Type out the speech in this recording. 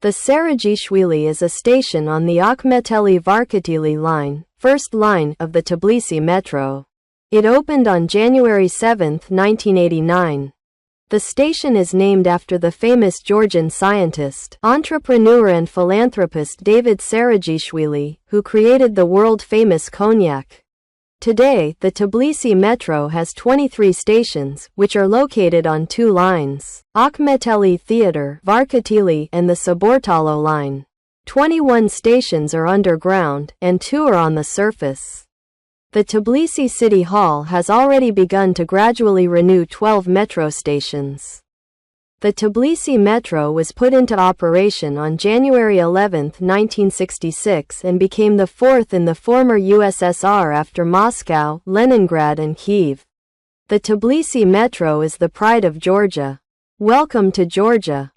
The Sarajishvili is a station on the Akhmeteli-Varketili line, first line of the Tbilisi Metro. It opened on January 7, 1989. The station is named after the famous Georgian scientist, entrepreneur and philanthropist David Sarajishvili, who created the world-famous cognac. Today, the Tbilisi Metro has 23 stations, which are located on two lines, Akhmeteli Theatre, Varketili, and the Saburtalo line. 21 stations are underground, and 2 are on the surface. The Tbilisi City Hall has already begun to gradually renew 12 metro stations. The Tbilisi Metro was put into operation on January 11, 1966 and became the fourth in the former USSR after Moscow, Leningrad and Kyiv. The Tbilisi Metro is the pride of Georgia. Welcome to Georgia.